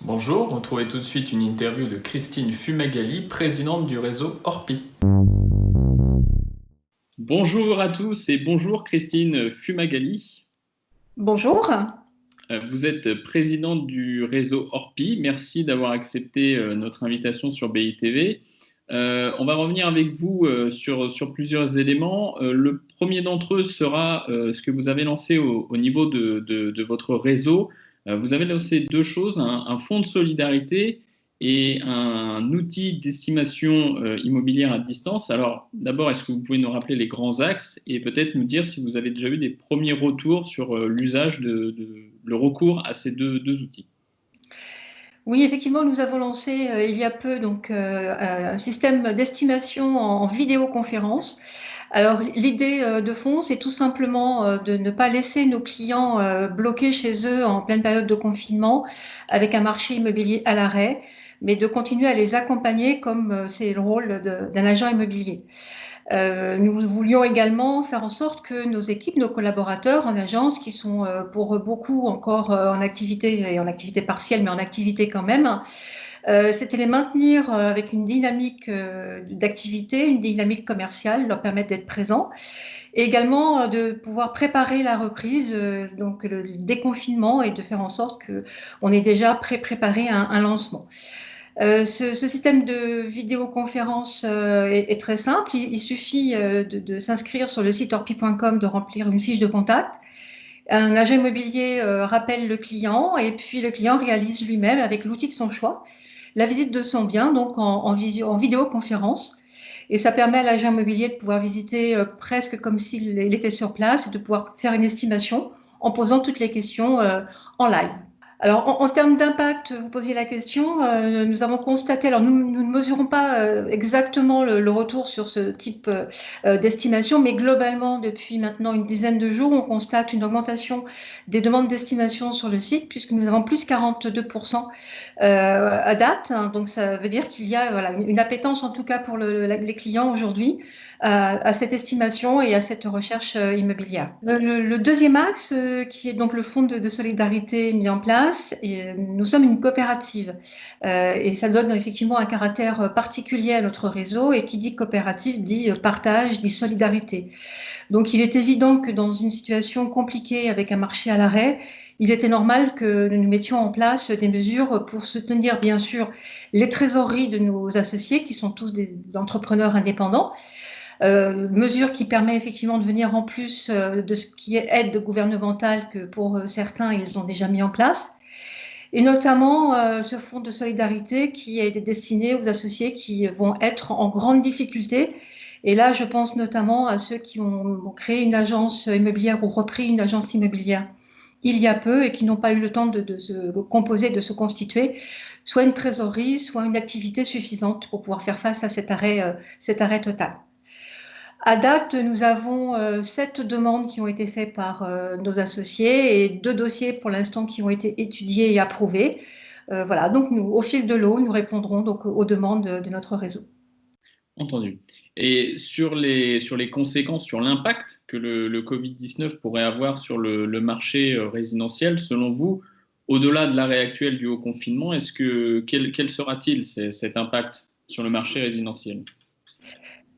Bonjour, retrouvez tout de suite une interview de Christine Fumagalli, présidente du réseau Orpi. Bonjour à tous et bonjour Christine Fumagalli. Bonjour. Vous êtes présidente du réseau Orpi. Merci d'avoir accepté notre invitation sur BITV. On va revenir avec vous sur plusieurs éléments. Le premier d'entre eux sera ce que vous avez lancé au niveau de votre réseau. Vous avez lancé deux choses, un fonds de solidarité et un outil d'estimation immobilière à distance. Alors, d'abord, est-ce que vous pouvez nous rappeler les grands axes et peut-être nous dire si vous avez déjà eu des premiers retours sur l'usage le recours à ces deux outils? Oui, effectivement, nous avons lancé il y a peu un système d'estimation en vidéoconférence. Alors, l'idée de fond, c'est tout simplement de ne pas laisser nos clients bloqués chez eux en pleine période de confinement avec un marché immobilier à l'arrêt, mais de continuer à les accompagner comme c'est le rôle d'un agent immobilier. Nous voulions également faire en sorte que nos équipes, nos collaborateurs en agence, qui sont pour beaucoup encore en activité et en activité partielle, mais en activité quand même, c'était les maintenir avec une dynamique d'activité, une dynamique commerciale, leur permettre d'être présents, et également de pouvoir préparer la reprise, donc le déconfinement, et de faire en sorte qu'on ait déjà préparé un lancement. Ce système de vidéoconférence est très simple. Il suffit de s'inscrire sur le site orpi.com, de remplir une fiche de contact. Un agent immobilier rappelle le client et puis le client réalise lui-même avec l'outil de son choix la visite de son bien, donc en vidéoconférence. Et ça permet à l'agent immobilier de pouvoir visiter presque comme s'il était sur place et de pouvoir faire une estimation en posant toutes les questions en live. Alors, en termes d'impact, vous posiez la question, nous avons constaté, alors nous ne mesurons pas exactement le retour sur ce type d'estimation, mais globalement, depuis maintenant une dizaine de jours, on constate une augmentation des demandes d'estimation sur le site, puisque nous avons plus 42% à date. Hein. Donc, ça veut dire qu'il y a voilà, une appétence, en tout cas pour les clients aujourd'hui, à cette estimation et à cette recherche immobilière. Le deuxième axe, qui est donc le fonds de solidarité mis en place, et nous sommes une coopérative et ça donne effectivement un caractère particulier à notre réseau, et qui dit coopérative dit partage, dit solidarité. Donc il est évident que dans une situation compliquée avec un marché à l'arrêt, il était normal que nous mettions en place des mesures pour soutenir bien sûr les trésoreries de nos associés qui sont tous des entrepreneurs indépendants. Mesure qui permet effectivement de venir en plus de ce qui est aide gouvernementale que pour certains, ils ont déjà mis en place. Et notamment ce fonds de solidarité qui est destiné aux associés qui vont être en grande difficulté. Et là, je pense notamment à ceux qui ont créé une agence immobilière ou repris une agence immobilière il y a peu et qui n'ont pas eu le temps de se composer, de se constituer, soit une trésorerie, soit une activité suffisante pour pouvoir faire face à cet arrêt total. À date, nous avons 7 demandes qui ont été faites par nos associés et 2 dossiers pour l'instant qui ont été étudiés et approuvés. Voilà, donc nous, au fil de l'eau, nous répondrons donc aux demandes de notre réseau. Entendu. Et sur les conséquences, sur l'impact que le Covid-19 pourrait avoir sur le marché résidentiel, selon vous, au-delà de l'arrêt actuel du haut confinement, quel sera-t-il cet impact sur le marché résidentiel?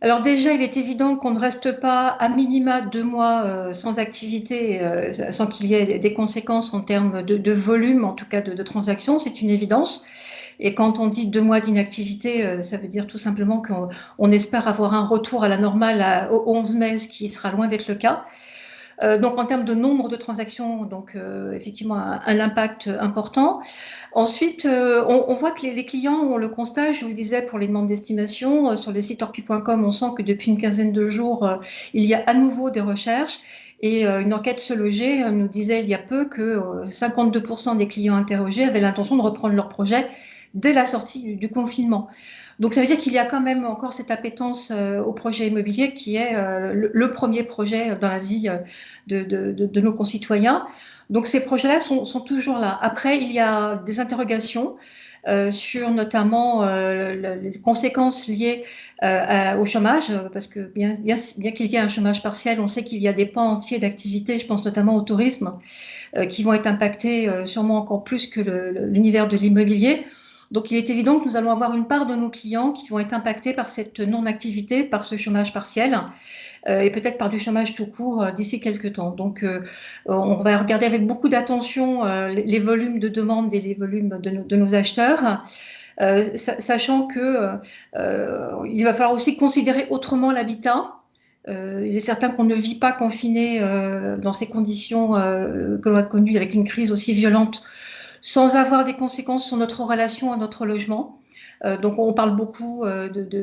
Alors déjà, il est évident qu'on ne reste pas à minima 2 mois sans activité, sans qu'il y ait des conséquences en termes de volume, en tout cas de transactions, c'est une évidence. Et quand on dit 2 mois d'inactivité, ça veut dire tout simplement qu'on espère avoir un retour à la normale au 11 mai, ce qui sera loin d'être le cas. Donc en termes de nombre de transactions, donc effectivement un impact important. Ensuite, on voit que les clients ont le constat, je vous le disais, pour les demandes d'estimation, sur le site orpi.com, on sent que depuis une quinzaine de jours, il y a à nouveau des recherches. Et une enquête Se Loger nous disait il y a peu que 52% des clients interrogés avaient l'intention de reprendre leur projet dès la sortie du confinement. Donc ça veut dire qu'il y a quand même encore cette appétence au projet immobilier qui est le premier projet dans la vie de nos concitoyens. Donc ces projets-là sont toujours là. Après, il y a des interrogations sur notamment les conséquences liées au chômage, parce que bien qu'il y ait un chômage partiel, on sait qu'il y a des pans entiers d'activité, je pense notamment au tourisme, qui vont être impactés sûrement encore plus que l'univers de l'immobilier. Donc il est évident que nous allons avoir une part de nos clients qui vont être impactés par cette non-activité, par ce chômage partiel. Et peut-être par du chômage tout court d'ici quelques temps. Donc, on va regarder avec beaucoup d'attention les volumes de demande et les volumes de nos acheteurs, sachant qu'il va falloir aussi considérer autrement l'habitat. Il est certain qu'on ne vit pas confiné dans ces conditions que l'on a connues avec une crise aussi violente sans avoir des conséquences sur notre relation à notre logement. Donc on parle beaucoup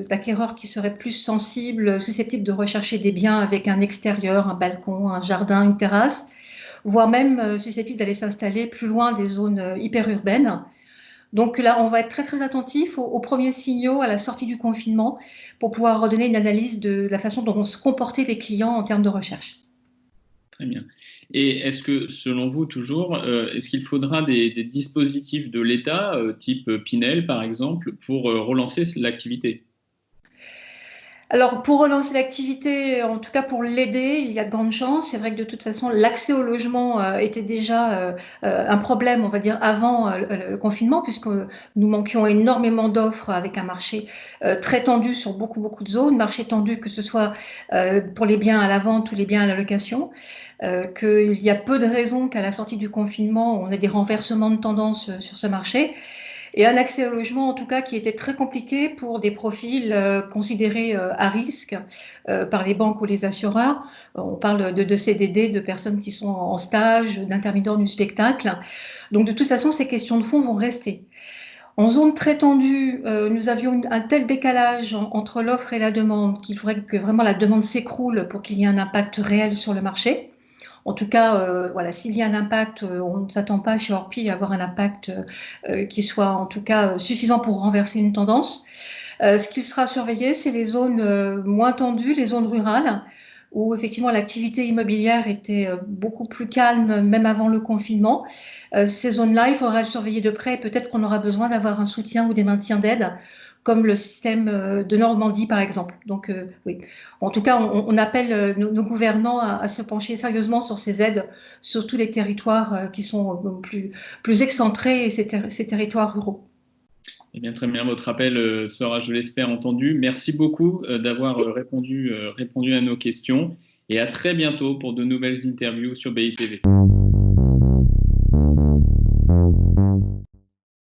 d'acquéreurs qui seraient plus sensibles, susceptibles de rechercher des biens avec un extérieur, un balcon, un jardin, une terrasse, voire même susceptibles d'aller s'installer plus loin des zones hyperurbaines. Donc là, on va être très très attentif aux premiers signaux à la sortie du confinement pour pouvoir redonner une analyse de la façon dont vont se comporter les clients en termes de recherche. Très bien. Et est-ce que, selon vous, toujours, est-ce qu'il faudra des dispositifs de l'État, type Pinel, par exemple, pour relancer l'activité? Alors, pour relancer l'activité, en tout cas pour l'aider, il y a de grandes chances. C'est vrai que de toute façon, l'accès au logement était déjà un problème, on va dire, avant le confinement, puisque nous manquions énormément d'offres avec un marché très tendu sur beaucoup de zones, marché tendu que ce soit pour les biens à la vente ou les biens à la location. Qu'il y a peu de raisons qu'à la sortie du confinement, on ait des renversements de tendance sur ce marché. Et un accès au logement, en tout cas, qui était très compliqué pour des profils considérés à risque par les banques ou les assureurs. On parle de CDD, de personnes qui sont en stage, d'intermittents du spectacle. Donc, de toute façon, ces questions de fond vont rester. En zone très tendue, nous avions un tel décalage entre l'offre et la demande qu'il faudrait que vraiment la demande s'écroule pour qu'il y ait un impact réel sur le marché. En tout cas, voilà, s'il y a un impact, on ne s'attend pas chez Orpi à avoir un impact qui soit en tout cas suffisant pour renverser une tendance. Ce qui sera surveillé, c'est les zones moins tendues, les zones rurales, où effectivement l'activité immobilière était beaucoup plus calme, même avant le confinement. Ces zones-là, il faudra le surveiller de près. Peut-être qu'on aura besoin d'avoir un soutien ou des maintiens d'aide, comme le système de Normandie, par exemple. Donc, oui. En tout cas, on appelle nos gouvernants à se pencher sérieusement sur ces aides, sur tous les territoires qui sont plus excentrés et ces territoires ruraux. Eh bien, très bien, votre appel sera, je l'espère, entendu. Merci beaucoup d'avoir répondu à nos questions et à très bientôt pour de nouvelles interviews sur BITV.